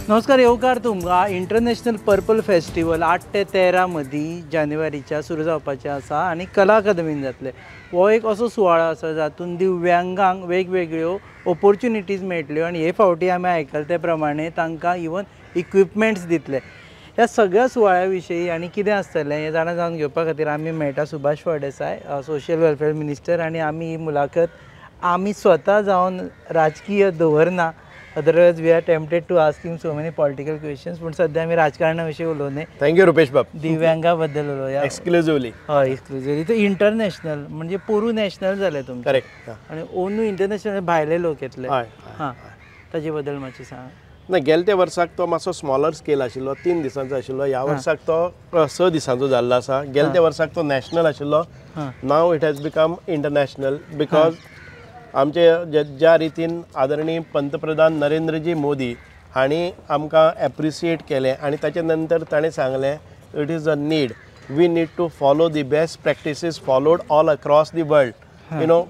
नमस्कार, येवकार तुमकां. इंटरनॅशनल पर्पल फेस्टिवल 8 ते 13 मदीं जानेवारीच्या सुरू जावपाचें आसा आनी कला अकादमीन जातलें. हो एक असो सुवाळो आसा जातून दिव्यांगांक वेगवेगळ्यो ऑपॉर्च्युनिटीज मेळटल्यो आनी हे फावटी आमी आयकलां ते प्रमाणे तांकां इवन इक्विपमेंट्स दितले. ह्या सगळ्या सुवाळ्या विशयी आनी कितें आसतलें हें जाणून घेवपा खातीर आमी मेळटा Subhash Phaldesai, social welfare minister, आनी आमी ही मुलाखत आमी स्वता जावन राजकीय दवरना. Otherwise we are tempted to asking so many political questions, पूण सध्या आमी राजकारणा विशीं उलोवने. थँक्यू रुपेश बाब. दिव्यांगा बद्दल उलोवया एक्सक्लुझिवली. हय, एक्सक्लुझिवली. ते इंटरनॅशनल म्हणजे पोरू नॅशनल जालें तुमचें. करेक्ट. आनी ओनू इंटरनॅशनल भायले लोक येतले. हय. हां, ताजे बद्दल मातशें सांग. ना, गेल्या त्या वर्साक तो मातसो स्मॉलर स्केल आशिल्लो, 3 दिसांचो आशिल्लो. ह्या वर्साक तो 6 दिसांचो जाल्लो आसा. गेल्या त्या वर्साक तो नॅशनल आशिल्लो. Now it has become international because आमचे ज्या रितीन आदरणीय पंतप्रधान नरेंद्रजी मोदी हांणी आमकां एप्रिशिएट केलें आनी ताचे नंतर ताणें सांगलें it is a need, we need to follow the best practices followed all across the world. You know,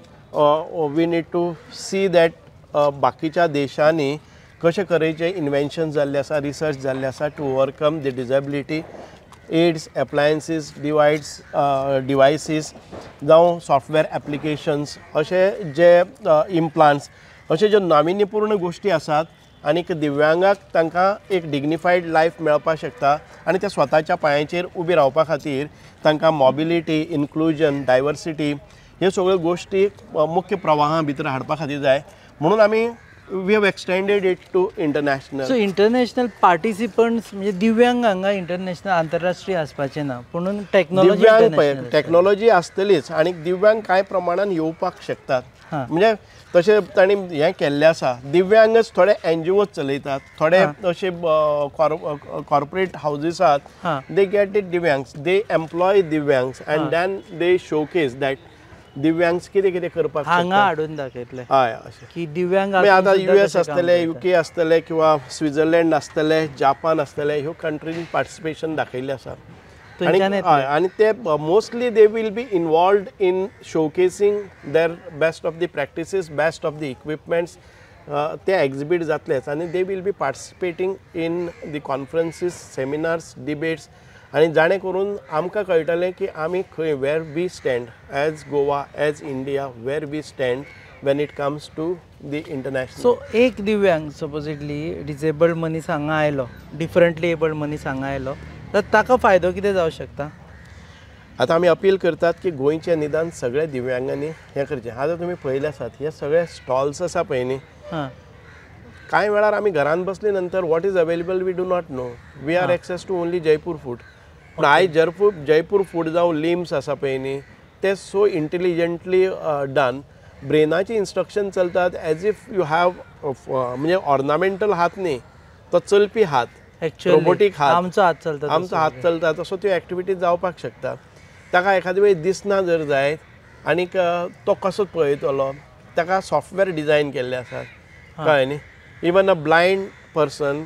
we need to see that बाकीच्या देशांनी कशे तरेचे इन्वेंशन जाल्ले आसा, रिसर्च जाल्ले आसा to overcome the disability. Aids, appliances, devices जावं software applications अशे जे इम्प्लांट्स अशे ज्यो नाविन्यपूर्ण गोश्टी आसात आनीक दिव्यांगाक तांकां एक डिग्निफायड लायफ मेळपाक शकता आनी त्या स्वताच्या पांयाचेर उबी रावपा खातीर तांकां मॉबिलिटी, इन्क्लुजन, डायवर्सिटी ह्यो सगळ्यो गोश्टी मुख्य प्रवाहा भितर हाडपा खातीर जाय. म्हणून आमी we have extended it to international. So international participants म्हणजे दिव्यांग हांगा इंटरनॅशनल आंतरराष्ट्रीय आसपाचें ना, पूण टॅक्नॉलॉजी आसतलीच आनी दिव्यांग कांय प्रमाणान येवपाक शकतात. म्हणजे तशें तांणी हें केल्लें आसा. दिव्यांगच थोडे एनजीओज चलयतात, थोडे अशे कॉर्पोरेट हावजीस आसात, दे गेट इट दिव्यांग्स, दे एम्प्लॉय दिव्यांग्स and then they showcase that दिव्यांग्स कितें कितें करपाक हांगा हाडून दाखयतले. हय, अशें की दिव्यांग आतां US आसतले, UK आसतले किंवा स्वित्झर्लंड आसतले, जापान आसतले, ह्यो कंट्रीन पार्टिसिपेशन दाखयल्लें आसा. आनी ते mostly they will be involved in showcasing their best of the practices, best of the equipments. ते एक्झिबीट जातलेच आनी they will be participating in the conferences, seminars, debates. आनी जाणें करून आमकां कळटलें की आमी खंय where we stand as Goa, as India, where we stand when it comes to the international. So एक दिव्यांग सपोजिटली डिसेबल्ड मनीस हांगा आयलो, डिफरंटली एबल्ड मनीस हांगा आयलो, तर ताका फायदो कितें जावं शकता? आतां आमी अपील करतात की गोंयचे निदान सगळ्या दिव्यांगांनी हें करचें. आतां तुमी पळयले आसात हे सगळे स्टॉल्स आसा पळय न्ही, कांय वेळार आमी घरान बसले नंतर what is available we do not know. We are access to only Jaipur food. पूण आयज जयपूर फूड जावं लिम्स आसा पळय न्ही, ते सो इंटेलिजंटली डन. ब्रेनाची इन्स्ट्रक्शन चलतात एज इफ यू हॅव म्हणजे ऑर्नामेंटल हात न्ही, तो चलपी हात, रोबोटीक हात, आमचो हात चलता तसो त्यो एक्टिविटीज जावपाक शकता. ताका एखादे वेळी दिसना जर जायत आनीक तो कसो पळयतलो, ताका सॉफ्टवेअर डिझायन केल्ले आसात, कळ्ळें न्ही. इवन अ ब्लायंड पर्सन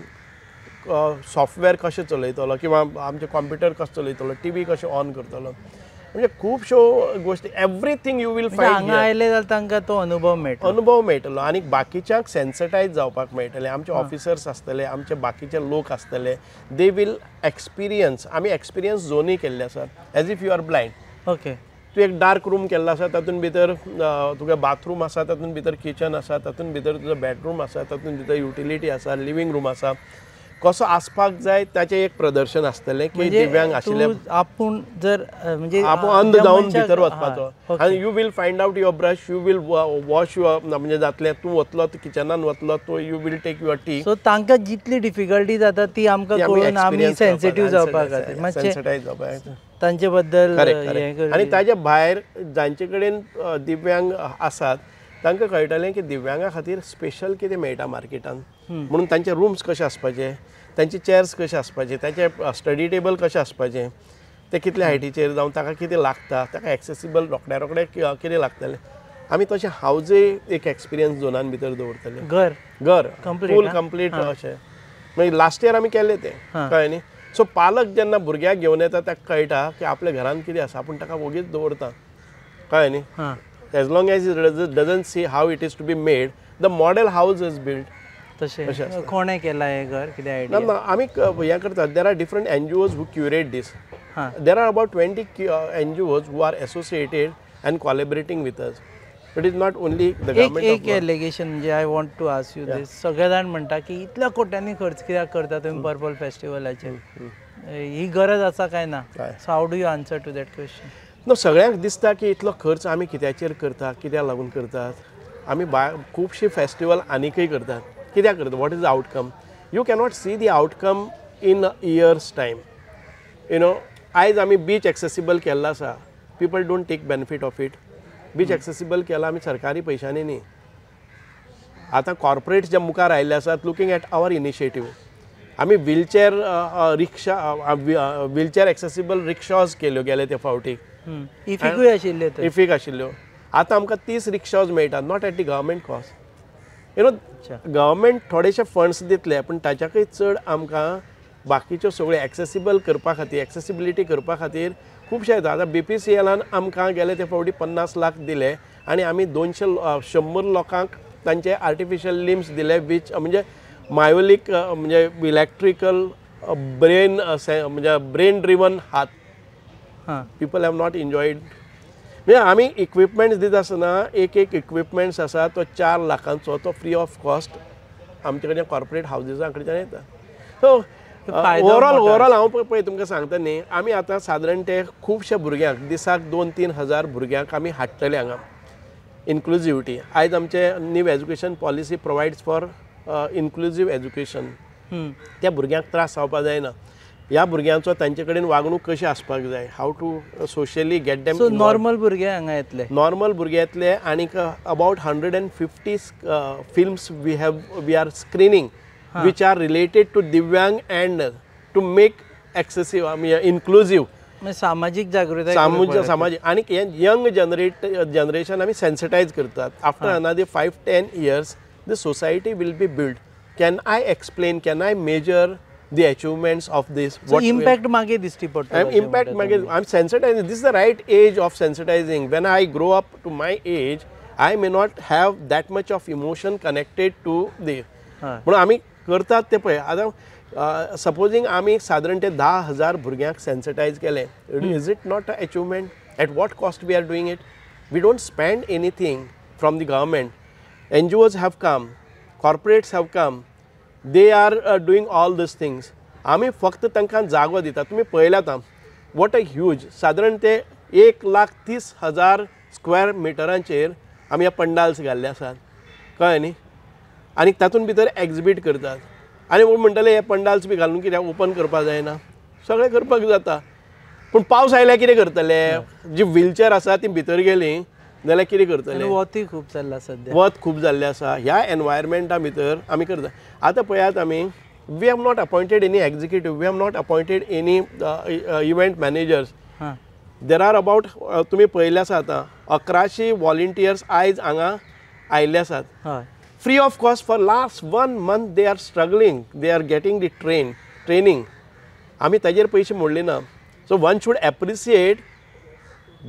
सॉफ्टवेअर कशें चलयतलो किंवा आमचे कॉम्प्युटर कसो चलयतलो, टीव्ही कशें ऑन करतलो, म्हणजे खुबश्यो गोश्टी एवरीथींग यू वील फायंड. हांगा आयले जाल्यार तांकां तो अनुभव मेळटलो आनी बाकीच्यांक सेन्सिटायज जावपाक मेळटलें. आमचे ऑफिसर्स आसतले, आमचे बाकीचे लोक आसतले, दे वील एक्सपिरियन्स. आमी एक्सपिरियन्स झोनूय केल्ले आसात as if you are blind. Okay. तूं एक डार्क रूम केल्लो आसा, तातूंत भितर तुगे बाथरूम आसा, तातूंत भितर किचन आसा, तातूंत भितर तुजो बेडरूम आसा, तातूंत भितर युटिलिटी आसा, लिव्हिंग रूम आसा, कसो आसपाक जाय ताचें एक प्रदर्शन आसतलें की दिव्यांग आशिल्ले आपूण जर म्हणजे आपूण अंध जावन भितर वचपाचो. आनी you will find out your brush, you will wash your, म्हणजे जातलें तूं वतलो किचनान वतलो, तूं you will take your tea. So तांकां जितली डिफिकल्टी जाता ती आमकां कळून आमी सेन्सिटीव जावपाक खातीर सेन्सिटायज जावपाक तांचे बद्दल. आनी ताजे भायर जांचे कडेन दिव्यांग आसात तांकां कळटलें की दिव्यांगा खातीर स्पेशल कितें मेळटा मार्केटान. म्हणून तांचे रूम्स कशे आसपाचे, तांचे चेअर्स कशे आसपाचे, तांचे स्टडी टेबल कशें आसपाचें, ते कितले हायटीचेर जावं ताका कितें लागता, ताका एक्सेसिबल रोखड्या कितें लागतलें. आमी तशें हावजय एक एक्सपिरियन्स झोनान भितर दवरतले. घर फूल कंप्लीट अशें. मागीर लास्ट इयर आमी केल्लें तें, कळ्ळें न्ही. सो पालक जेन्ना भुरग्याक घेवन येता ताका कळटा की आपल्या घरान कितें आसा, आपूण ताका वगीच दवरता, कळ्ळें न्ही. As long as it doesn't see how it is to be made, the model house is build. तशें कोणे केला हे घर कितें ना आयडिया ना आमी हें करतात there are different NGOs who curate this. हां There are about 20 NGOs who are associated and collaborating with us. It is not only the government एक of एलिगेशन म्हणजे I want to ask you this सगळे जाण म्हणटा की इतल्या कोट्यांनी खर्च कित्याक करता तुम्ही पर्पल फेस्टिवलाचेर ही गरज आसा काय ना so how do you answer to that question no सगळ्यांक दिसता की इतलो खर्च आमी कित्याचेर करता कित्याक लागून करतात आमी खुबशी फेस्टिवल आनीकय करतात कित्याक करता what is the outcome you cannot see the outcome in years time you know आयज आमी बीच एक्सेसिबल केल्लो आसा people don't take benefit of it beach accessible केला आमी सरकारी पयशांनी न्ही आतां कॉर्पोरेट जे मुखार आयिल्ले आसात लुकींग एट आवर इनिशिएटीव आमी व्हीलचेअर रिक्षा व्हीलचेअर एक्सेसिबल रिक्षाज केल्यो गेले ते फावटी इफिकूय आशिल्ले थंय इफीक आशिल्ल्यो आतां आमकां 30 रिक्षाज मेळटात not at the government cost you know government थोडेशे फंड्स दितले पूण ताच्याकय चड आमकां बाकीच्यो सगळ्यो एक्सेसिबल करपा खातीर एक्सेसिबिलिटी करपा खातीर खुबशे येता आतां BPCLान आमकां गेले ते फावटी 50 लाख दिले आनी आमी 100 लोकांक तांचे आर्टिफिशियल लिम्स दिले वीच म्हणजे मायोलीक म्हणजे इलेक्ट्रिकल ब्रेन म्हणजे ब्रेन ड्रिवन हात पीपल हॅव नॉट एन्जॉयड म्हणजे आमी इक्विपमेंट्स दिता आसतना एक इक्विपमेंट्स आसा तो 4 लाखांचो तो फ्री ऑफ कॉस्ट आमचे कडेन कॉर्पोरेट हावजीसां कडच्यान येता सो ओवरऑल हांव पळय तुमकां सांगता न्ही आमी आतां सादारण ते खुबशे भुरग्यांक दिसाक 2-3 हजार भुरग्यांक आमी हाडटले हांगा इन्क्लुजिविटी आयज आमचे new education policy provides for inclusive education त्या भुरग्यांक त्रास जावपा जायना ह्या भुरग्यांचो तांचे कडेन वागणूक कशी आसपाक जाय how to socially get them so normal भुरगे हांगा येतले नॉर्मल भुरगे येतले आनीक about 150 films we are screening which are related to Divyang and to make excessive inclusive सामाजिक जागृती सामाजिक आणि यंग जनरेशन आम्ही सेन्सिटाइज करतात after another 5-10 years the society will be built can I explain can I measure the achievements of this what impact मागे दिसती पडटा impact मागे I'm sensitizing this is the right age of sensitizing when I grow up to my age I may not have that much of emotion connected to the म्हणून आम्ही करतात ते पळय आतां सपोजींग आमी सादारण ते 10,000 भुरग्यांक सेन्सिटायज केले is it not a achievement at what cost we are doing it we don't spend anything from the government NGOs have come corporates have come they are doing all these things आमी फक्त तांकां जागो दिता तुमी पळयल्यात what a huge सादारण ते 1,30,000 square मिटरांचेर आमी ह्या पंडाल्स घाल्ले आसात कळ्ळें न्ही आनी तातूंत भितर एक्झिबीट करतात आनी म्हणटले हे पंडाल्स बी घालून कित्याक ओपन करपा जायना सगळें करपाक जाता पूण पावस आयल्यार कितें करतले जी व्हीलचेअर आसा ती भितर गेली जाल्यार कितें करतले वतूय खूब चल्ला सद्या वत खूब जाल्लें आसा ह्या एनवायरमेंटा भितर आमी करता आतां पळयात आमी we have not appointed any executive we have not appointed any event managers there are about तुमी पळयल्ले आसा आतां 1100 वॉलंटियर्स आयज हांगा आयिल्ले आसात free of cost for last 1 month they are struggling they are getting the training आमी ताजेर पयशे मोडले ना so one should appreciate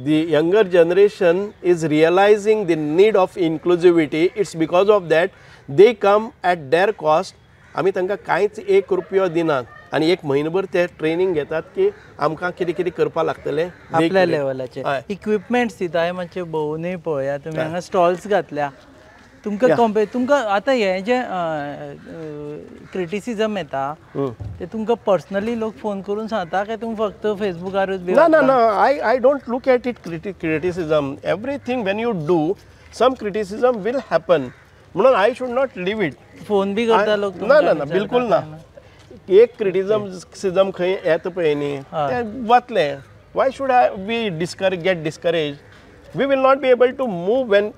the younger generation is realizing the need of inclusivity it's because of that they come at their cost आमी तांकां कांयच 1 रुपयो दिनात आनी एक म्हयनोभर ते ट्रेनिंग घेतात की आमकां कितें कितें करपा लागतलें आपल्या लेवलाचे इक्विपमेंट्स दिता हांवें मातशें भोंवूनय पळया तुमी हांगा स्टॉल्स घातल्या तुमकां आतां हें जें क्रिटिसिजम येता ते तुमकां पर्सनली लोक फोन करून सांगता काय तुमी फक्त फेसबुकारूच बी ना I don't look at it criticism everything when you do some criticism will happen म्हणून I should not leave it phone बी करता लोक ना बिलकुल ना एक क्रिटिसिजम खंय येता पळय न्ही तें वतलें why should I we get discourage we will not be able to move when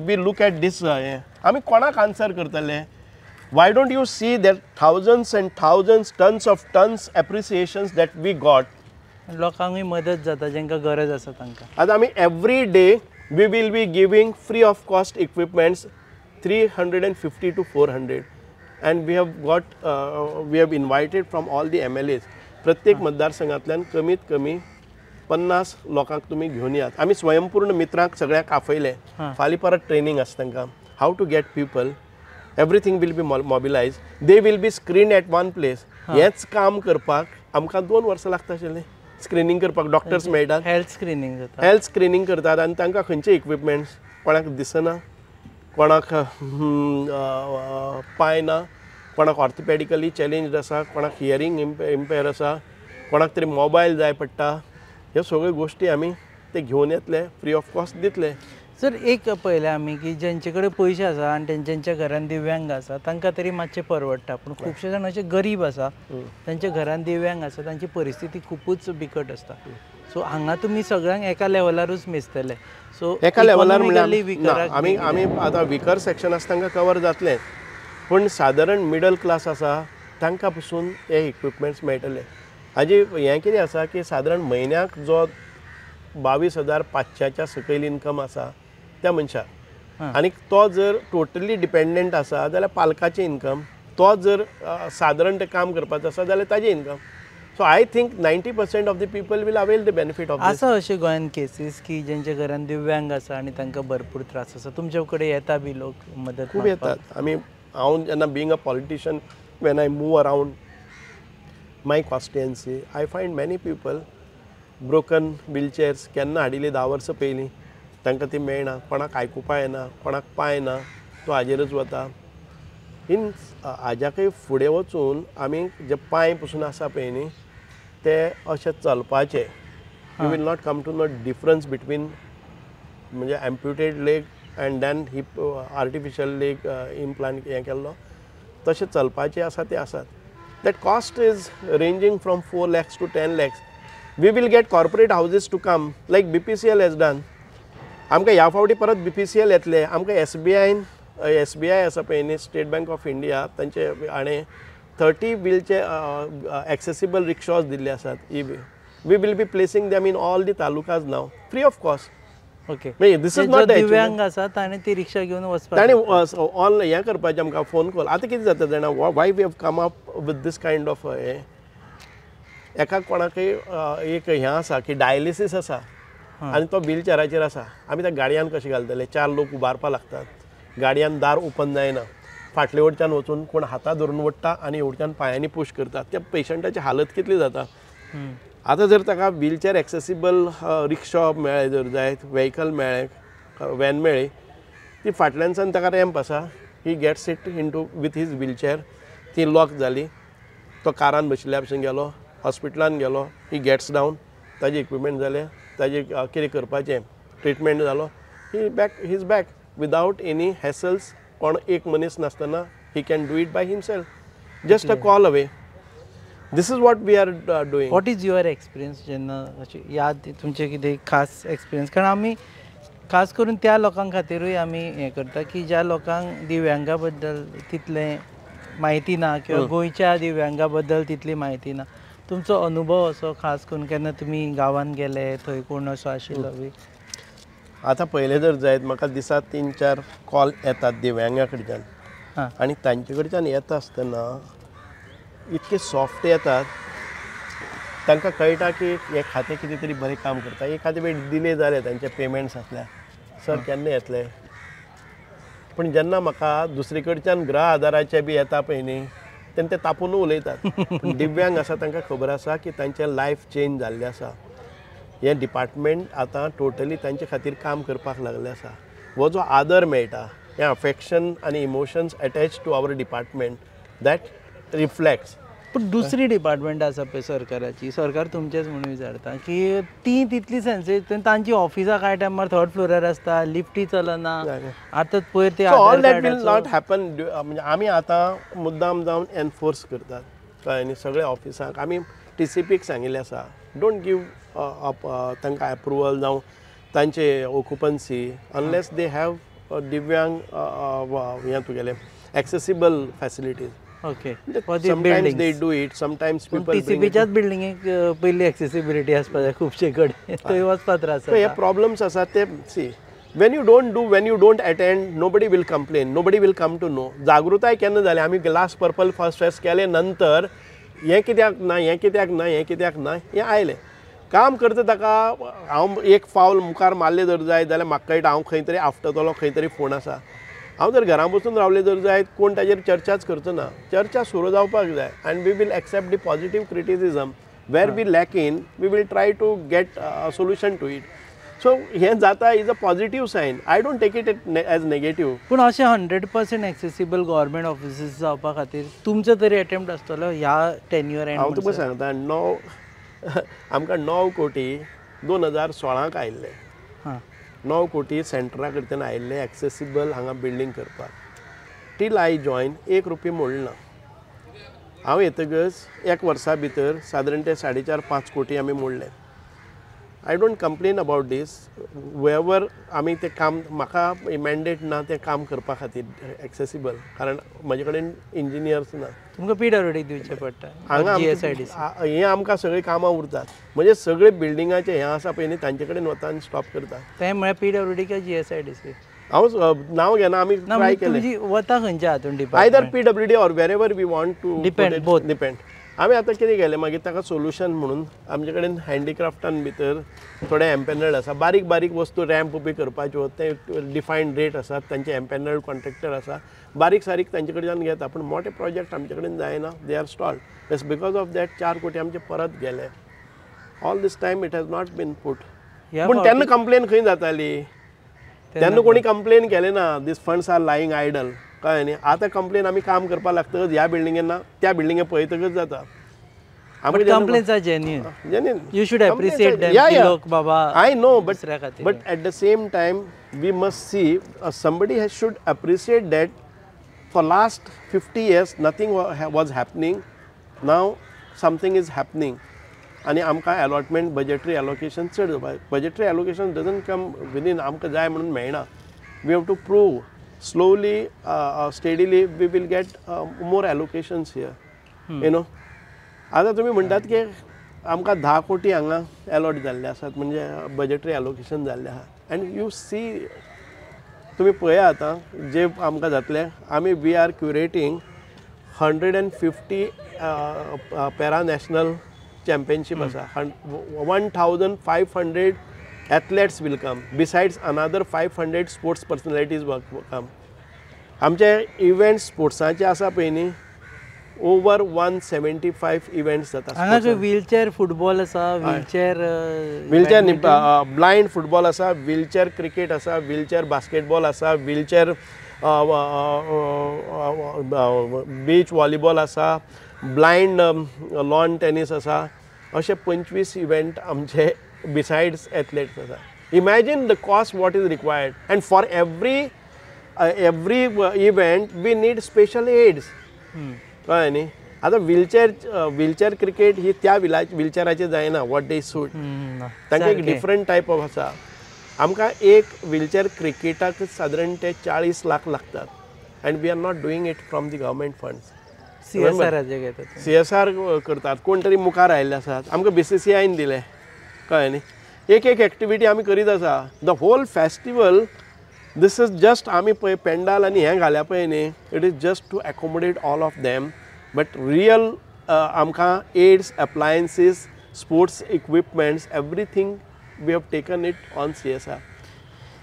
we look at this आमी कोणाक आन्सर करतले why don't you see that thousands and thousands tons appreciations that we got लोकांकूय मदत जाता जेंकां गरज आसा तांकां आतां आमी every day we will be giving free of cost equipments 350 to 400 and we have invited from all the MLAs प्रत्येक मतदारसंघांतल्यान कमीत कमी 50 लोकांक तुमी घेवन येयात आमी स्वयंपूर्ण मित्रांक सगळ्यांक आफयले फाल्यां परत ट्रेनिंग आसा तांकां how to get people everything will be mobilise, they will be screen at one place. हेंच काम करपाक आमकां 2 वर्सां लागता आशिल्लीं. स्क्रिनींग करपाक डॉक्टर्स मेळटात, हेल्थ स्क्रीनिंग जाता. हेल्थ स्क्रिनींग करतात आनी तांकां खंयचे इक्विपमेंट्स कोणाक दिसना, कोणाक पांय ना, कोणाक ऑर्थोपॅडिकली चॅलेंज्ड आसा, कोणाक हियरींग इम्पेयर आसा, कोणाक तरी मोबायल जाय पडटा. ह्यो सगळ्यो गोश्टी आमी ते घेवन येतले, फ्री ऑफ कॉस्ट दितले. सर एक पळयलें आमी की जेंचे कडेन पयशे आसा आनी जेंच्या घरान दिव्यांग आसा तांकां तरी मातशें परवडटा, पूण खुबशे जाण अशे गरीब आसा तांच्या घरान दिव्यांग आसा, तांची परिस्थिती खूबच बिकट आसता. सो हांगा तुमी सगळ्यांक एका लेवलारूच मेजतले. सो एका लेवलार economically म्हणल्यार weaker आमी आमी आतां विकर सेक्शन आसा तांकां कवर जातलें, पूण सादारण मिडल क्लास आसा तांकां पसून हे इक्विपमेंट्स मेळटले. हाजी हें कितें आसा की सादारण म्हयन्याक जो 22,500च्या सकयल इन्कम आसा त्या मनशाक, आनी तो जर टोटली डिपेंडंट आसा जाल्यार पालकाचें इन्कम, तो जर सादारण ते काम करपाचो आसा जाल्यार ताजें income. So I think 90% of the people will avail the benefit of आसा अशे गोंयान केसीस की जेंच्या घरान दिव्यांग आसा आनी तांकां भरपूर त्रास आसा, तुमचे कडेन येता बी लोक मदत खूब येतात. आमी हांव जेन्ना being a politician when I move around my constituency, I find many people broken wheelchairs केन्ना हाडिल्ली 10 वर्सां पयलीं, तांकां ती मेळना, कोणाक आयकुपा येना, कोणाक पांय ना, तो हाजेरच वता. हाज्याकय फुडें वचून आमी जे पांय पसून आसा पळय न्ही ते अशें चलपाचे. You will not come to know difference between म्हणजे amputated leg and then hip artificial leg implant हें केल्लो तशें चलपाचे आसा ते आसात. That cost is ranging from 4 lakhs to 10 lakhs. We will get corporate houses to come like BPCL has done. आमकां ह्या फावटी परत BPCL येतले. आमकां SBI आसा पळय न्ही, स्टेट बँक ऑफ इंडिया, तांचे हाणें 30 व्हीलचेअर एक्सेसिबल रिक्षाज दिल्ले आसात. We will be placing them in all the talukas now free of cost. Okay, this is not दिव्यांग आसा ताणें ती रिक्षा घेवन वचपाक ताणें ऑनलायन हें करपाचें आमकां फोन कॉल. आतां कितें जाता जाणा, why we have come up with this kind of हें, एका कोणाकय एक हें आसा की डायलिसीस आसा आनी तो व्हीलचेअराचेर आसा, आमी त्या गाडयान कशें घालतले, 4 लोक उबारपा लागतात, गाडयान दार ओपन जायना, फाटले वटच्यान वचून कोण हातां धरून ओडटा आनी वटच्यान पांयांनी पुश करतात. त्या पेशंटाची हालत कितली जाता. आतां जर ताका व्हीलचेअर एक्सेसिबल रिक्षा मेळ्ळे, जर जाय वेहिकल मेळ्ळें, वॅन मेळ्ळी, ती फाटल्यानसान ताका रॅम्प आसा, he gets it into with his wheelchair, ती लॉक जाली, तो कारान बशिल्ल्या भशेन गेलो, हॉस्पिटलान गेलो, ही गेट्स डावन, ताजे इक्विपमेंट जाले, ताजे कितें करपाचें ट्रिटमेंट जालो, he is back without any hassles. कोण एक मनीस नासतना he can do it by himself, just a call away. This is what we are doing. What is your experience जेन्ना अशी याद तुमचे कितें खास एक्सपिरियन्स? कारण आमी खास करून त्या लोकां खातीरूय आमी हें करता की ज्या लोकांक दिव्यांगा बद्दल तितलें म्हायती ना किंवा गोंयच्या दिव्यांगा बद्दल तितली म्हायती ना. तुमचो अनुभव असो खास करून केन्ना तुमी गांवान गेले, थंय कोण असो आशिल्लो बी? आतां पयलें जर जायत म्हाका दिसाक 3-4 कॉल येतात दिव्यांगा कडच्यान, आनी तांचे कडच्यान येता आसतना इतके सॉफ्ट येतात, तांकां कळटा की हें खातें कितें तरी बरें काम करता. एखादे वेळ डिले जाले तांचे पेमेंट्स आसल्या, सर केन्ना येतले. पूण जेन्ना म्हाका दुसरे कडच्यान गृह आदाराचे बी येता पळय न्ही, तेन्ना ते तापोवन उलयतात. पूण दिव्यांग आसा तांकां खबर आसा की तांचें लायफ चेंज जाल्लें आसा. हें डिपार्टमेंट आतां टोटली तांचे खातीर काम करपाक लागलें आसा. हो जो आदर मेळटा, हें अफेक्शन आनी emotions attach to our department, that reflects. पूण दुसरी डिपार्टमेंट आसा पळय सरकाराची, सरकार तुमचेच म्हणून विचारता की ती तितली सेन्सिटीव, तांची ऑफिसां कांय टायमार 3rd फ्लोरार आसता, लिफ्टी चलना. आतां पयर ते all that will not happen. म्हणजे आमी आतां मुद्दाम जावन एनफोर्स करतात कळ्ळें न्ही. सगळे ऑफिसांक आमी TCPक सांगिल्लें आसा, डोंट गीव तांकां एप्रुवल जावं तांचे ऑक्युपन्सी अनलेस दे हॅव दिव्यांग हें तुगेलें accessible facilities. Okay, sometimes they do it, sometimes people TCPच्याच बिल्डिंगेक पयली एक्सेसिबिलिटी आसपा जाय खुबशे कडेन, थंय वचपा त्रास. हे प्रॉब्लम्स आसा ते C when you don't attend, nobody will complain, nobody will come to know. जागृताय केन्ना जाली. आमी लास्ट पर्पल फर्स्ट फेस्ट केले नंतर हें कित्याक ना, हें कित्याक ना, हें कित्याक ना, हें आयलें. काम करता ताका हांव एक फावल मुखार मारलें जर जाय जाल्यार म्हाका कळटा हांव खंय तरी आफटतलो, खंय तरी फोण आसा. हांव जर घरा बसून रावले जर जायत कोण ताजेर चर्चाच करचो ना. चर्चा सुरू जावपाक जाय and we will accept the positive criticism where we lack in we will try to get a solution to it. So हें जाता is a positive sign. I don't take it as negative. पूण अशें 100% accessible government offices जावपा खातीर तुमचो तरी attempt आसतलो ह्या टेन्युअर एंड. हांव तुका सांगता आमकां 9 कोटी 2016 आयिल्ले. 9 कोटी सेंटरा कडच्यान आयिल्ले एक्सेसिबल हांगा बिल्डींग करपाक. टील आय जॉयन 1 रुपया मोडलो ना. हांव येतकच 1 वर्सा भितर सादारण ते 4.5-5 कोटी आमी मोडले. आय डोंट कंप्लेन अबावट दीस. वेवर आमी तें काम म्हाका मॅन्डेट ना तें काम करपा खातीर एक्सेसिबल, कारण म्हाजे कडेन इंजिनियर्स ना. तुमकां PWD दिवचें पडटा हांगा GSIDC. हें आमकां सगळीं कामां उरतात. म्हणजे सगळे बिल्डिंगाचे हें आसा पळय न्ही तांचे कडेन वता आनी स्टॉप करता. तें म्हळ्यार PWD काय GSIDC? हांव नांव घेना. आमी ट्राय केलें. तुमची वता खंयच्या हातून either department? PWD or wherever we want to Depend, both. Depend. आमी आतां कितें केलें मागीर ताका सोल्युशन म्हणून आमचे कडेन हँडीक्राफ्टान भितर थोडे एम्पॅनल्ड आसा. बारीक बारीक वस्तू रॅम्प बी करपाच्यो ते डिफायन्ड रेट आसात. तांचे एम्पॅनल्ड कॉन्ट्रॅक्टर आसा. बारीक सारीक तांचे कडच्यान घेता. पूण मोठे प्रोजेक्ट आमचे कडेन जायना. They are stalled. Just because of that 4 कोटी आमचे परत गेले. All this time it has not been put. पूण तेन्ना कंप्लेन खंय जाताली? तेन्ना कोणी कंप्लेन केले ना दीस फंड्स आर लायींग आयडल. कळ्ळें न्ही? आतां कंप्लेन आमी काम करपाक लागतकच ह्या बिल्डिंगेन ना त्या बिल्डिंगेन पळयतकच जाता. Complaints are genuine. You should appreciate them. Yeah, yeah. लोक बाबा I know, दुसऱ्या खातीर. but at the same time, we must see somebody should appreciate that for last 50 years nothing was happening. Now something is happening. आणि आमकां allotment budgetary allocation चड जावपाक. Budgetary allocation doesn't come within आमकां जाय म्हणून मेळना. We have to prove slowly steadily we will get more allocations here. You know आतां तुमी म्हणटात की आमकां 10 कोटी हांगा अलॉट जाल्ले आसात म्हणजे बजेटरी एलोकेशन जाल्लें आहा. एंड यू सी तुमी पळया आतां जे आमकां जातलें. आमी we are curating 150 para national championship asa. 1500 athletes will come. Besides another 500 sports personalities will come. आमचे इव्हेंट्स स्पोर्ट्साचे आसा पळय न्ही ओवर 175 इव्हेंट्स जाता. हांगा व्हीलचेअर फुटबॉल आसा, व्हीलचेअर ब्लायंड फुटबॉल आसा, व्हीलचेअर क्रिकेट आसा, व्हीलचेअर बास्केटबॉल आसा, व्हीलचेअर बीच व्हॉलीबॉल आसा, ब्लायंड लॉन टेनीस आसा. अशे 25 इव्हेंट आमचे बिसायड्स एथलेट्स आसा. Imagine the cost what is required and for every event we need special aids. कळ्ळें न्ही? आतां व्हीलचेअर क्रिकेट ही त्या व्हीलचेअराचेर जायना वॉट दे सूट. तांकां एक डिफरंट टायप ऑफ आसा. आमकां एक व्हीलचेअर क्रिकेटाक सादारण ते 40 लाख लागतात. And we are not doing it from the government funds. CSR करतात. कोण तरी मुखार आयिल्ले आसात. आमकां BCCIन दिले. कळ्ळें न्ही? एक एक्टिविटी आमी करीत आसा. The whole festival this is just आमी पळय पेंडाल आनी हें घाल्या पळय न्ही it is just to accommodate all of them. But real आमकां aids appliances sports equipments everything we have taken it on CSR.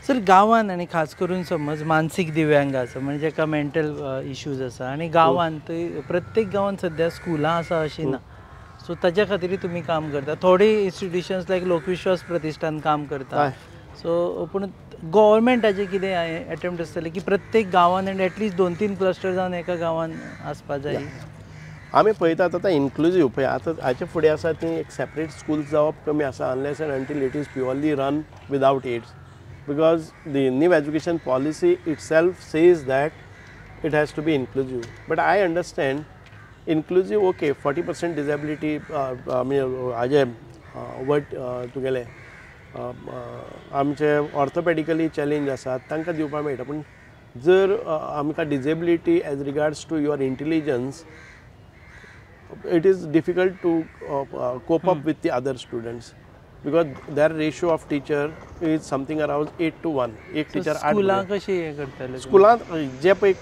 Sir गांवांत आनी खास करून समज मानसीक दिव्यांग आसा म्हणजे जाका मेंटल इश्यूज आसा आनी गांवांत प्रत्येक गांवांत सद्या स्कुलां आसा अशी ना. सो ताच्या खातीर तुमी काम करता. थोडे इन्स्टिट्यूशन्स लायक लोकविश्वास प्रतिश्ठान काम करता. सो पूण गव्हर्मेंटाचे कितें अटेम्प्ट आसतले की प्रत्येक गांवांत आनी एटलीस्ट 2-3 क्लस्टर जावन एका गांवांत आसपा जाय. आमी पळयतात आतां इन्क्लुजीव पळय आतां हाचे फुडें आसा ती एक सेपरेट स्कूल जावप कमी आसा unless and until it is purely run without aids. Because the new education policy itself says that it has to be inclusive. But I understand inclusive, okay, 40% disability, I mean, what तुगेले आमचे orthopaedically challenge आसात तांकां दिवपाक मेळटा. पूण जर आमकां disability as regards to your intelligence it is difficult to cope up with the other students because their ratio of teacher is something around 8:1. एक टीचर 8. स्कुलां कशी हे करतले? स्कुलांत जे पळय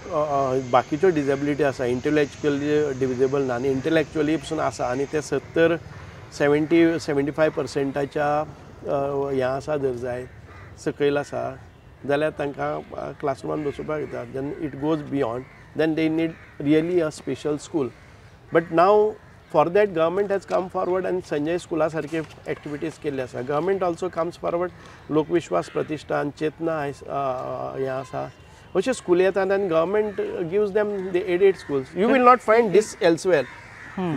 बाकीच्यो डिजेबिलिटी आसा इंटेलॅक्चुअली डिजेबल ना आनी इंटेलॅक्चुअली पसून आसा आनी ते 70-75% हें आसा जर जाय सकयल आसा जाल्यार तांकां क्लासरूमान बसोवपाक येता. Then it goes beyond, then they need really a special school. But now for that government has come forward आनी संजय स्कुला सारके एक्टिविटीज केल्ले आसा. Government also comes forward, Lokvishwas Pratishthan, Chetana हें आसा, अशे स्कूल येतात आनी government gives them the aided schools. You will not find this elsewhere.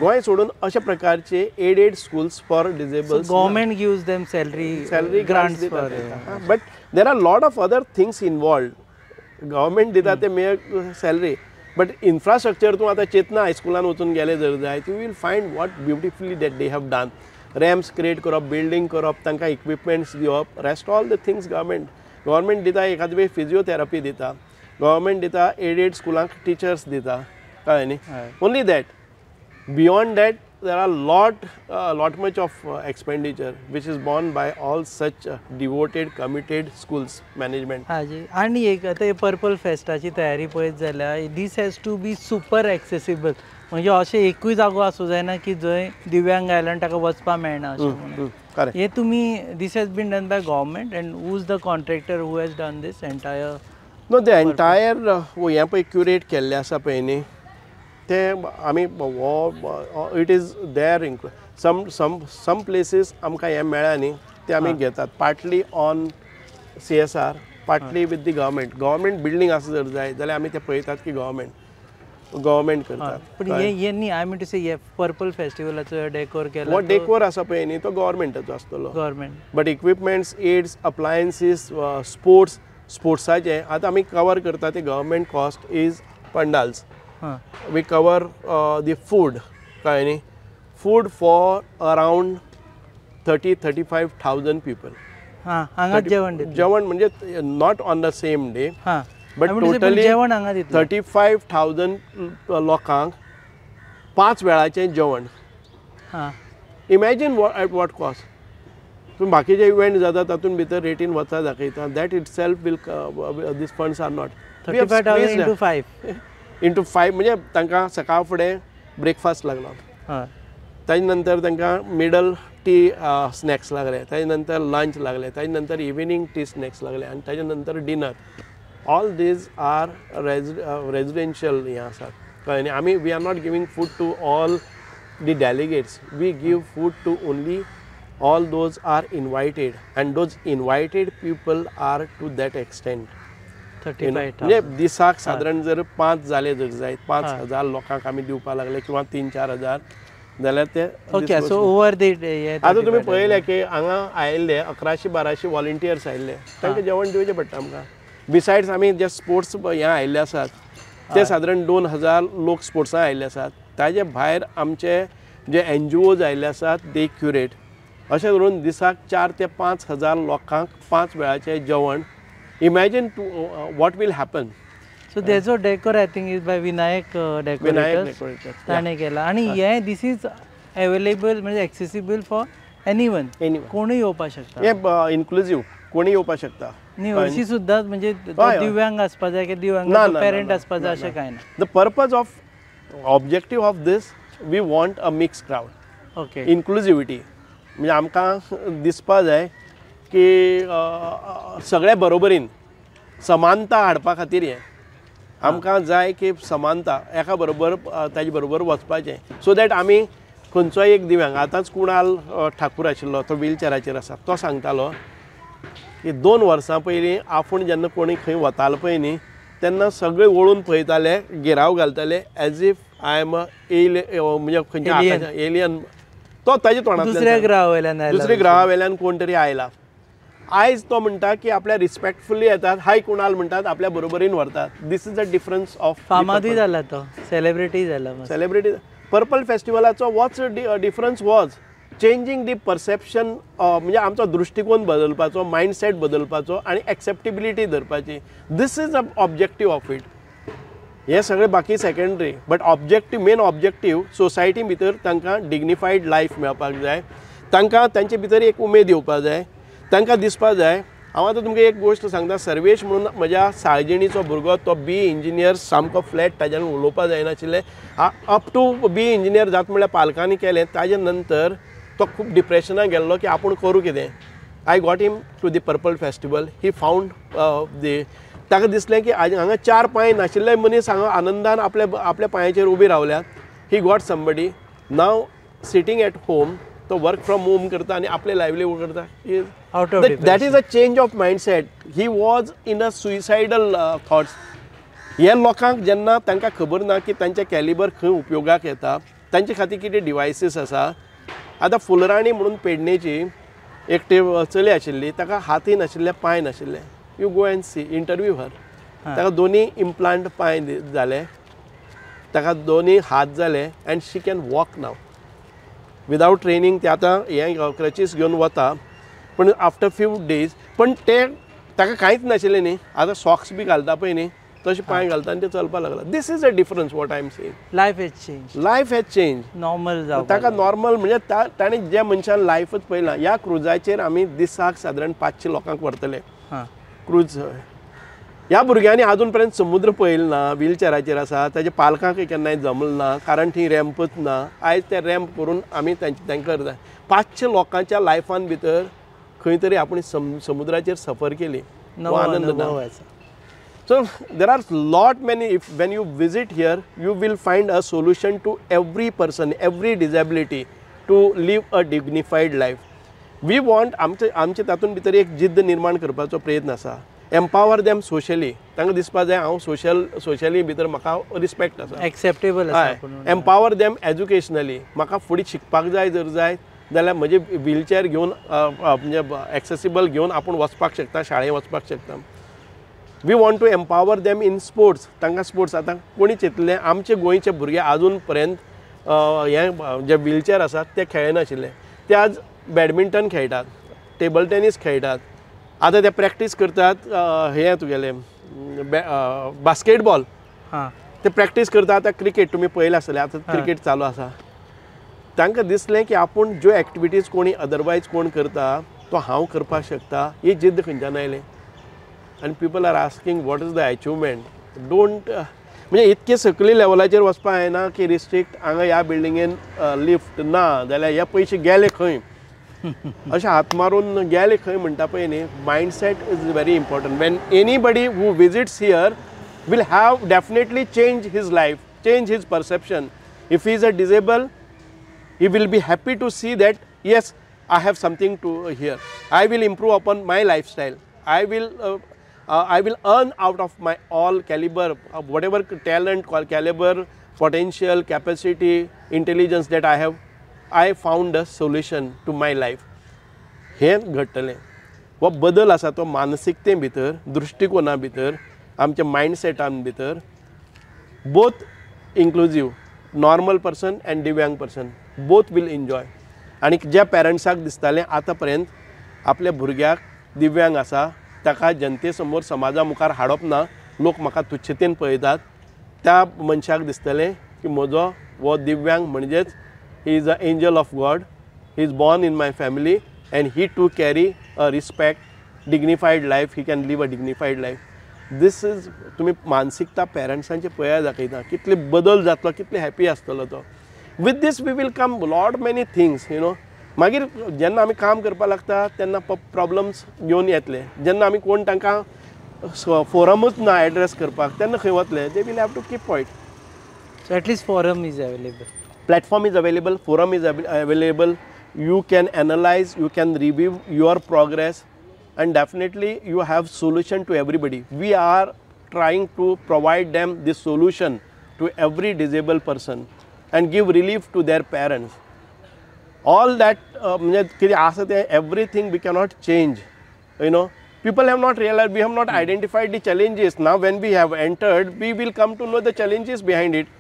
Goem सोडून अशा प्रकारचे aided schools for disables. Government gives them salary grants for. But there are lot of other things involved. Government दिता ते मे salary, but infrastructure तूं आतां चेतना हायस्कुलान वचून गेले जर जाय, you will find what beautifully that they have done. Ramps create करप, building करप, तांकां इक्विपमेंट्स दिवप, rest all the things government दिता. एखादे वेळ फिजिओथेरपी दिता, गव्हर्मेंट दिता एडेड स्कुलांक टिचर्स दिता, कळ्ळें न्ही. Only that. Beyond that, there are lot much of expenditure which is borne by all such devoted, committed schools management. हाजी. आणि एक आता हे पर्पल फेस्टाची तयारी पळयत जाल्यार this has to be super accessible. म्हणजे अशें एकूय जागो आसूं जायना की जंय दिव्यांग आयला आनी ताका वचपाक मेळना अशें म्हणून. Correct. हे तुमी this has been done by government and who is the contractor who has done this entire? No, the entire हें पळय क्युरेट केल्लें आसा पळय न्ही, ते आमी it is there in some places आमकां हें मेळ्ळा न्ही ते आमी घेतात. Partly on CSR, partly with the government building आसा जर जाय जाल्यार आमी ते पळयतात की गव्हर्मेंट करतात. पण हे न्ही, आय मीन टू से हे पर्पल फेस्टिवलाचो डेकोर केला हो डेकोर आसा पळय न्ही तो गव्हर्मेंटाचो आसतलो. Government. But equipments, aids, appliances, स्पोर्ट्साचे आतां आमी कवर करता ते government cost is pandals. We cover the food, कळ्ळें न्ही. Food for around 30-35,000 people. हांगा जेवण म्हणजे not on the same day, but totally 35,000 लोकांक 5 वेळाचें जेवण. Imagine at what cost. पूण बाकीचे इव्हेंट जाता तातूंत भितर रेटीन वचा दाखयता. That itself will this funds are not 35,000 into 5 into 5 म्हणजे तांकां सकाळ फुडें ब्रेकफास्ट लागलो, ताजे नंतर तांकां मिडल टी स्नॅक्स लागले, ताजे नंतर लंच लागले, ताजे नंतर इव्हिनिंग टी स्नॅक्स लागले आनी ताजे नंतर dinner. All these are residential हें आसात, कळ्ळें न्ही. आमी we are not giving food to all the delegates, we give food to only all those are invited and those invited people are to that extent. 35,000 म्हणजे दिसाक सादारण जर 5 जाले जर जायत 5,000 लोकांक आमी दिवपाक लागले किंवा 3-4 हजार जाल्यार ते. ओके. सो ओवर दी आतां तुमी पळयलें की हांगा आयिल्ले 1100-1200 वॉलंटियर्स आयिल्ले, तांकां जेवण दिवचें पडटा आमकां. बिसायड्स आमी जे स्पोर्ट्स हें आयिल्ले आसात ते सादारण 2,000 लोक स्पोर्ट्सां आयिल्ले आसात. ताजे भायर आमचे जे NGOs आयिल्ले आसात दे क्युरेट. अशें करून दिसाक 4 ते 5 हजार लोकांक 5 वेळाचें जेवण. Imagine what will happen. So तेजो decor I think is by Vinayak decorator ताणें केला. आनी हे दीस इज अवेलेबल म्हणजे एक्सेसिबल फॉर एनीवन, कोणूय येवपाक शकता. हे इन्क्लुझीव कोणीय येवपाक शकता न्ही. हरशीं सुद्दां म्हणजे दिव्यांग आसपाक जाय की दिव्यांग पेरंट आसपाक जाय अशें कांय ना. The purpose of objective of this we want a mix crowd. Okay. Inclusivity म्हणजे आमकां दिसपा जाय की सगळे बरोबरीन समानता हाडपा खातीर हें आमकां जाय की समानता एका बरोबर ताजे बरोबर वचपाचें. सो दॅट आमी खंयचोय एक दिव्यांग आतांच कुणाल ठाकूर आशिल्लो तो व्हीलचॅराचेर आसा, तो सांगतालो की 2 वर्सां पयलीं आपूण जेन्ना कोणी खंय वतालो पळय न्ही तेन्ना सगळे वळून पळयताले, गिराव घालताले as if I am a म्हणजे खंयच्या एलियन. तो ताजे तोंडांतल्यान दुसऱ्या ग्रहा वयल्यान कोण तरी आयला. आयज तो म्हणटा की आपल्या रिस्पेक्टफुली येतात, हाय कुणाल म्हणटात, आपल्या बरोबरीन व्हरतात. This is the difference of. फामादूय जाला तो, सेलिब्रिटी जाला. सेलिब्रिटी पर्पल फेस्टिवलाचो watch difference was changing the perception. म्हणजे आमचो दृश्टिकोन बदलपाचो, मायंडसेट बदलपाचो आनी एक्सेप्टेबिलिटी धरपाची. This is a objective of it. हे सगळे बाकी secondary, but objective main objective society भितर तांकां डिग्निफायड लायफ मेळपाक जाय, तांकां तांचे भितर एक उमेद येवपाक जाय, तांकां दिसपाक जाय. हांव आतां तुमकां एक गोश्ट सांगता. सर्वेश म्हणून म्हज्या साळजिणीचो भुरगो तो BE इंजिनियर सामको फ्लॅट, ताज्यान उलोवपाक जायनाशिल्लें. अप टू BE इंजिनियर जाता म्हळ्यार पालकांनी केलें. ताजे नंतर तो खूब डिप्रेशनाक गेल्लो की आपूण करूं कितें. I got him to the purple festival. He found the ताका दिसलें की हांगा 4 पांय नाशिल्ले मनीस हांगा आनंदान आपल्या पांयाचेर उबी रावल्यात. He got somebody now sitting at home, तो वर्क फ्रॉम होम करता आनी आपले लायवलीहूड करता. Out of that is a change of mindset. He was in a suicidal thoughts. हे लोकांक जेन्ना तांकां खबर ना की तांचे कॅलिबर खंय उपयोगाक येता, तांचे खातीर कितें डिवायसीस आसा. आतां फुलराणी म्हणून पेडणेची एक चली आशिल्ली, ताका हाती नाशिल्ले, पांय नाशिल्ले. You go and see, interview her. ताका दोनी इम्प्लांट पांय जाले, ताका दोनी हात जाले and she can walk now without training. ते आतां हे क्रचीस घेवन वता, पण आफ्टर फ्यू डेज. पण ते ताका कांयच नाशिल्लें न्ही. आतां सॉक्स बी घालता पळय न्ही, तशें पांय घालता आनी ते चलपाक लागला. This is a difference what I am saying. Life has change. Life has change. Normal जावपाक ताका नॉर्मल म्हणजे ताणें ज्या मनशान लायफच पळयलां. ह्या क्रुजाचेर आमी दिसाक सादारण 500 लोकांक व्हरतले. क्रूज. ह्या भुरग्यांनी आजून पर्यंत समुद्र पळयलो ना, व्हीलचॅराचेर आसा, ताच्या पालकांकय केन्नाय जमलें ना, कारण थंय रॅम्पच ना. आयज ते रॅम्प करून आमी तांकां 500 लोकांच्या लायफान भितर खंय तरी आपूण समुद्राचेर सफर केली. आनंद ना. So there are lot many. If when you visit here, you will find a solution to every person, every disability to live a dignified life. We want आमचे तातूंत भितर एक जिद्द निर्माण करपाचो प्रयत्न आसा. Empower them socially. तांकां दिसपा जाय हांव सोशली भितर म्हाका रिस्पेक्ट आसा, एक्सेप्टेबल आसा. Empower them educationally. म्हाका फुडें शिकपाक जाय जर जाय जाल्यार म्हजे व्हीलचॅर घेवन म्हणजे एक्सेसिबल घेवन आपूण वचपाक शकता, शाळेंत वचपाक शकता. We want to empower them in sports. तांकां स्पोर्ट्स आतां कोणी चिंतलें आमचे गोंयचे भुरगे आजून पर्यंत हे जे व्हीलचॅर आसात ते खेळनाशिल्ले. ते आज बॅडमिंटन खेळटात, टेबल टेनीस खेळटात. आतां ते प्रॅक्टीस करतात हे तुगेले बास्केटबॉल. ते प्रॅक्टीस करता. आतां क्रिकेट तुमी पळयलें आसतलें, आतां क्रिकेट चालू आसा. तांकां दिसलें की आपूण ज्यो एक्टिविटीज कोणी अदरवायज कोण करता तो हांव करपाक शकता. ही जिद्द खंयच्यान आयलें. आनी people are asking what is the achievement. Don't म्हणजे इतके सकली लेवलाचेर वचपाक जायना की रिस्ट्रिक्ट हांगा ह्या बिल्डिंगेन लिफ्ट ना जाल्यार हे पयशे गेले खंय अशें हात मारून गेले खंय म्हणटा पळय न्ही. Mindset is very important. Wien anybody who visits here will have definitely change his life, change his perception. If he is a disabled, he will be happy to see that yes, I have something to here. I will improve upon my lifestyle. I will earn out of my all caliber, whatever talent, caliber, potential, capacity, intelligence that I have. I found a solution to my life. हे घडटलें. हो बदल आसा तो मानसिकते भितर, दृश्टिकोना भितर, आमच्या मायंडसेटान भितर. Both inclusive, normal person end दिव्यांग पर्सन बोथ वील एन्जॉय. आनी ज्या पेरंट्साक दिसतालें आतां पर्यंत आपल्या भुरग्याक दिव्यांग आसा ताका जनते समोर समाजा मुखार हाडप ना, लोक म्हाका तुच्छतेन पळयतात, त्या मनशाक दिसतलें की म्हजो हो दिव्यांग म्हणजेच he is a angel of God. He is born in my family and he to carry a respect, dignified life. He can live a dignified life. This is तुमी मानसिकता पेरंट्सांचे पळया दाखयता कितले बदल जातलो, कितले हॅपी आसतलो तो. With this we will come lot many things you know. मागीर जेन्ना आमी काम करपाक लागता तेन्ना प्रॉब्लम्स घेवन येतले. जेन्ना आमी कोण तांकां फोरमूच ना एड्रेस करपाक तेन्ना खंय वतले. They will have to keep point. So at least forum is available. Platform is available, forum is available. You can analyze, you can review your progress, and definitely you have solution to everybody. We are trying to provide them this solution to every disabled person and give relief to their parents. All that म्हणजे कितें आसा तें everything we cannot change. You know, people have not realized, we have not identified the challenges. Now when we have entered, we will come to know the challenges behind it.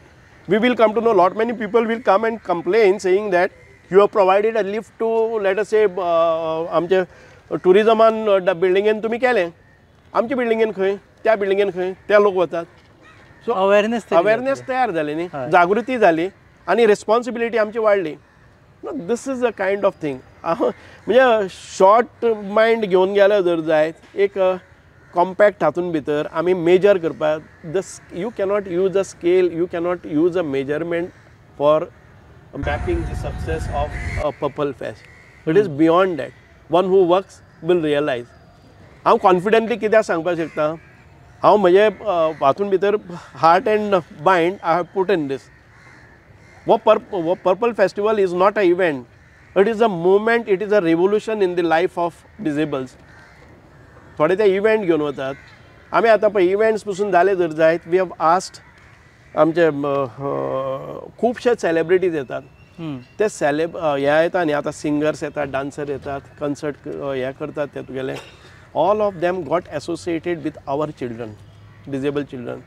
We will come to know lot many people will come and complain saying that you have provided a lift to, let us say, आमचे टुरिजमान बिल्डिंगेन तुमी केलें, आमच्या बिल्डिंगेन खंय, त्या बिल्डिंगेन खंय, ते लोक वतात. सो अवेरनेस तयार जाली न्ही, जागृती जाली आनी रेस्पॉन्सिबिलिटी आमची वाडली. This is a kind of thing. म्हणजे शॉर्ट मायंड घेवन गेलो जर जायत एक कॉम्पॅक्ट हातून भितर आमी मेजर करपाक. You cannot use a scale, you cannot use a measurement for mapping the success of a purple fest. It is beyond that. One who works will realize. हांव कॉन्फिडेंटली कित्याक सांगपाक शकता, हांव म्हजे हातून भितर heart and mind I have put in this. वो purple festival is not a event, it is a movement, it is a revolution in the life of disables. थोडे ते इवेंट घेवन वतात. आमी आतां पळय इवेंट्स पसून जाले जर जायत, वी हॅव आस्क्ड आमचे खुबशे सेलिब्रिटीज येतात. ते हे येता न्ही, आतां सिंगर्स येतात, डान्सर येतात, कन्सर्ट हे करतात ते तुगेले. All of them got associated with our children, disable children.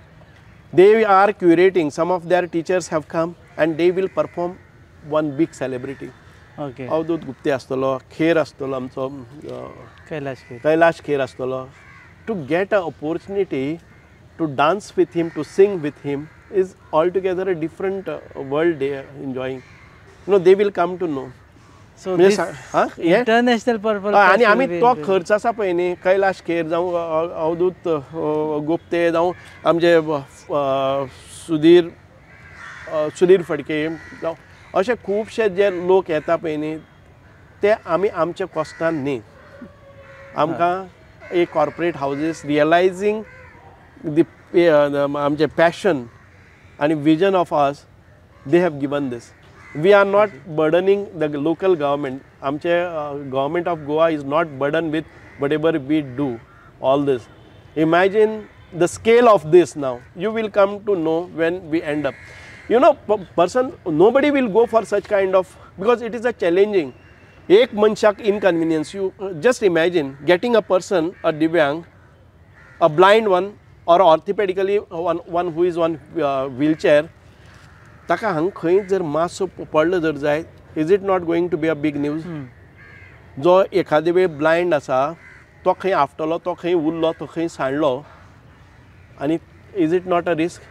They are curating, some of their teachers have come and they will perform one big celebrity. Okay. Avadhoot Gupte आसतलो, खेर आसतलो आमचो, कैलाश खेर आसतलो. To get a opportunity to dance with him, to sing with him is altogether a different world they are enjoying. They will come to know. So this international purple आणि आमी तो खर्च आसा पळय न्ही, कैलाश खेर जावं, अवधूत गुप्ते जावं, आमचे सुधीर फडके जावं, अशे खुबशे जे लोक येता पळय न्ही, ते आमी आमच्या कॉस्टान न्ही. आमकां एक कॉर्पोरेट हावजीस रियलायझींग आमचे passion and vision of us, they have given this. We are not burdening the local government. Amche government of Goa is not burdened with whatever we do, all this. Imagine the scale of this now. You will come to know when we end up. Nobody will go for such kind of, because it is a challenging. Ek manshak inconvenience. You just imagine getting a person, a divyang, a blind one, or orthopedically one who is on wheelchair, ताका हांगा खंय जर मातसो पडलो जर जाय, is it not going to be a big news. जो एखादे वेळ ब्लायंड आसा तो खंय आफटलो, तो खंय उरलो, तो खंय सांडलो, आनी is it not a risk?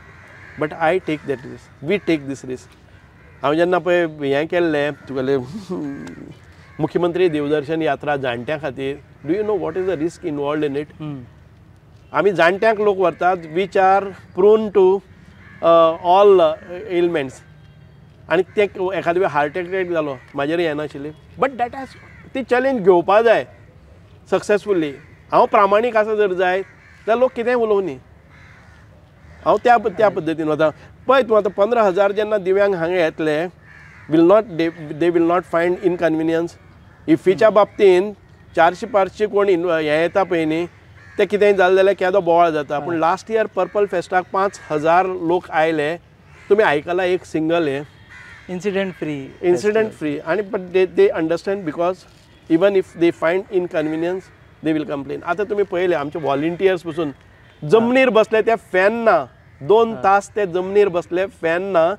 But I take that risk, we take this risk. हांव जेन्ना पळय हें केल्लें तुगेलें मुख्यमंत्री देवदर्शन यात्रा जाणट्यां खातीर, do you know what is the risk involved in it? आमी जाणट्यांक लोक व्हरतात which are prone to all elements, आनी ते एखादे वेळ हार्ट अटॅक जालो, म्हाजेर येनाशिल्ली. बट दॅट हॅज ती चॅलेंज घेवपा जाय सक्सेसफुली. हांव प्रामाणीक आसा जर जाय जाल्यार लोक कितेंय उलोवनी, हांव त्या पद्दतीन वता. पळय तूं आतां 15,000 जेन्ना दिव्यांग हांगा येतले, they will not find inconvenience. इफीच्या बाबतीन 400-500 कोण हे येता पळय न्ही, ते कितेंय जालें जाल्यार केदो बोवाळ जाता. पूण लास्ट इयर पर्पल फेस्टाक 5,000 लोक आयले. तुमी आयकलां एक सिंगल हे इन्सिडेंट फ्री. आनी but they understand, because even if they find inconvenience they will complain. आतां तुमी पळयलें आमचे व्हॉलंटियर्स पसून जमनीर बसले, ते फॅन ना, 2 तास ते जमनीर बसले, फॅन ना,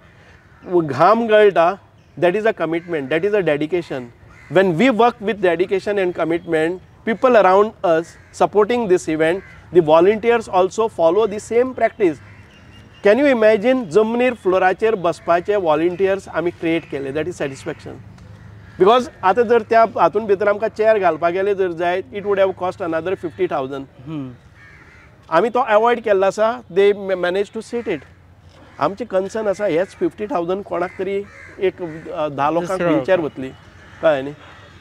घाम गळटा. That is a commitment, that is a dedication. When we work with dedication and commitment, people around us supporting this event, the volunteers also follow the same practice. Can you imagine जमनीर फ्लोराचेर बसपाचे volunteers आमी create केले? That is satisfaction. Because आतां जर त्या हातून भितर आमकां चेअर घालपाक गेले जर जाय, it would have cost another 50,000. आमी तो अवॉयड केल्लो आसा. दे मॅनेज टू सीट इट. आमची कन्सर्न आसा हेच 50,000 कोणाक तरी एक 10 लोकांक व्हीलचेअर वतली, कळ्ळें न्ही?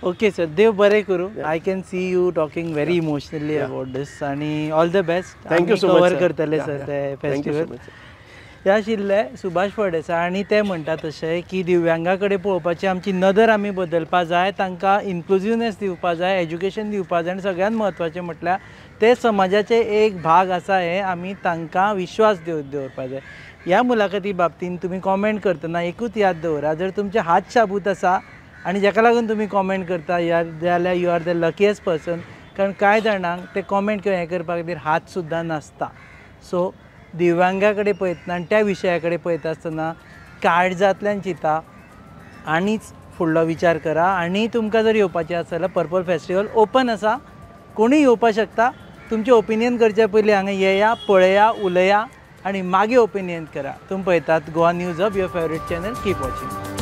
ओके सर, देव बरें करूं. I can see you talking very emotionally about this, आणि all the best. Thank you so much. Cover करतले सर ते फेस्टिवल. हे आशिल्ले सुभाष फळदेसाय, आणि ते म्हणटा तशें की दिव्यांगा कडेन पळोवपाची आमची नदर आमी बदलपा जाय, तांकां इन्क्लुजिवनेस दिवपा जाय, एज्युकेशन दिवपा जाय, आनी सगळ्यांत म्हत्वाचें म्हटल्यार ते समाजाचे एक भाग आसा हे आमी तांकां विश्वास दवरपा जाय. ह्या मुलाखती बाबतींत तुमी कॉमेंट करतना एकूच याद दवरा, जर तुमचे हात शाबूत आसा आणि जाका लागून तुम्ही कॉमेंट करता जाल्यार you are the luckiest person. कारण कांय जाणांक ते कॉमेंट किंवा हें करपा खातीर हात सुद्दां नासता. सो दिव्यांगा कडेन पळयतना आनी त्या विशया कडेन पळयता आसतना काळजांतल्यान चिंता, आनीच फुडलो विचार करा. आनी तुमकां जर येवपाचें आसा जाल्यार पर्पल फेस्टिवल ओपन आसा, कोणूय येवपाक शकता. तुमचें ओपिनियन करचे पयलीं हांगा येया, पळया, उलया, आनी मागीर ओपिनियन करा. तुमी पळयतात Goa news hub, your favourite channel. Keep watching.